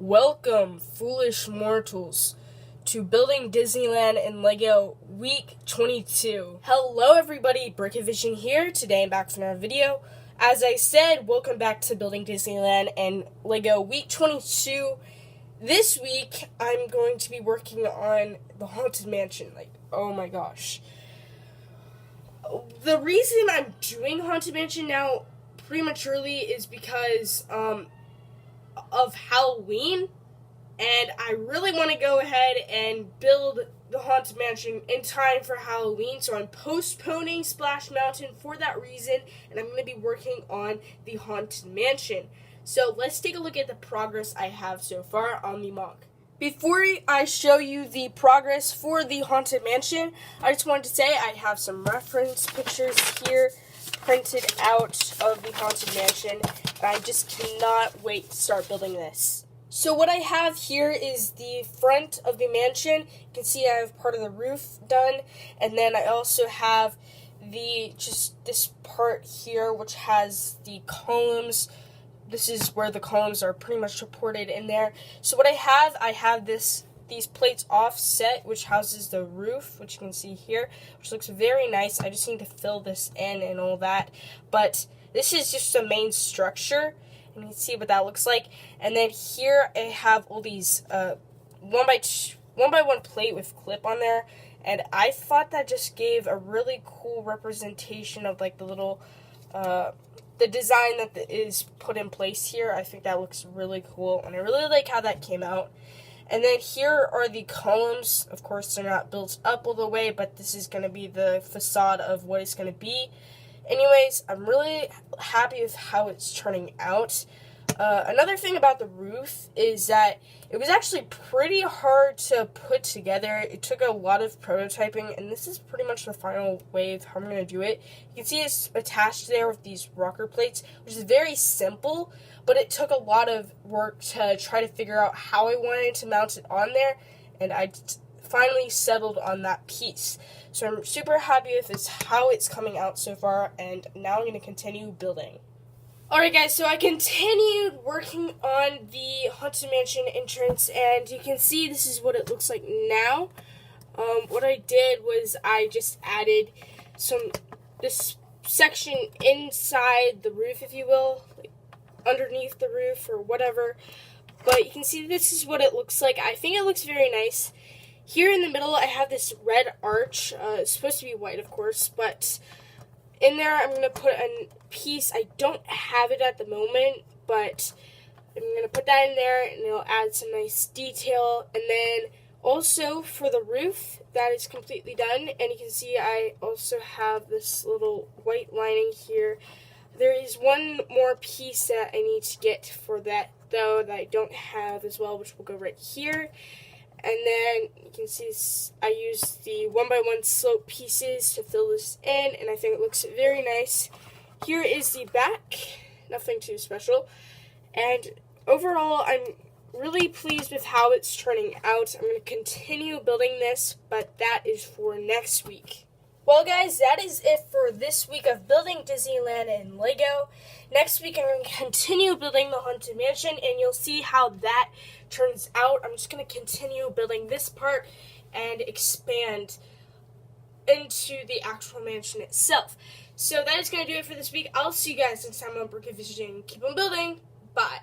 Welcome, foolish mortals, to Building Disneyland in LEGO Week 22. Hello everybody, Brickavision here. Today I'm back for another video. As I said, welcome back to Building Disneyland and LEGO Week 22. This week, I'm going to be working on the Haunted Mansion. Oh my gosh. The reason I'm doing Haunted Mansion now prematurely is because, of Halloween, and I really want to go ahead and build the Haunted Mansion in time for Halloween, so I'm postponing Splash Mountain for that reason, and I'm going to be working on the Haunted Mansion. So let's take a look at the progress I have so far on the mock. Before I show you the progress for the Haunted Mansion, I just wanted to say I have some reference pictures here printed out of the Haunted Mansion, and I just cannot wait to start building this. So what I have here is the front of the mansion. You can see I have part of the roof done, and then I also have this part here which has the columns. This is where the columns are pretty much supported in there. So what I have these plates offset, which houses the roof, which you can see here, which looks very nice. I just need to fill this in and all that. But this is just the main structure, and you can see what that looks like. And then here I have all these one by one plate with clip on there, and I thought that just gave a really cool representation of like the little the design that is put in place here. I think that looks really cool, and I really like how that came out. And then here are the columns. Of course, they're not built up all the way, but this is going to be the facade of what it's going to be. Anyways, I'm really happy with how it's turning out. Another thing about the roof is that it was actually pretty hard to put together. It took a lot of prototyping, and this is pretty much the final way of how I'm going to do it. You can see it's attached there with these rocker plates, which is very simple, but it took a lot of work to try to figure out how I wanted to mount it on there, and I finally settled on that piece. So I'm super happy with how it's coming out so far, and now I'm going to continue building. Alright guys, so I continued working on the Haunted Mansion entrance, and you can see this is what it looks like now. What I did was I just added this section inside the roof, if you will, like underneath the roof or whatever. But you can see this is what it looks like. I think it looks very nice. Here in the middle I have this red arch. It's supposed to be white, of course, but in there I'm going to put a piece. I don't have it at the moment, but I'm going to put that in there, and it'll add some nice detail. And then also for the roof, that is completely done, and you can see I also have this little white lining here. There is one more piece that I need to get for that, though, that I don't have as well, which will go right here. And then you can see I used the 1x1 slope pieces to fill this in, and I think it looks very nice. Here is the back, nothing too special. And overall, I'm really pleased with how it's turning out. I'm going to continue building this, but that is for next week. Well guys, that is it for this week of Building Disneyland in LEGO. Next week I'm going to continue building the Haunted Mansion, and you'll see how that turns out. I'm just going to continue building this part and expand into the actual mansion itself. So that is going to do it for this week. I'll see you guys next time on Brickavision. Keep on building. Bye.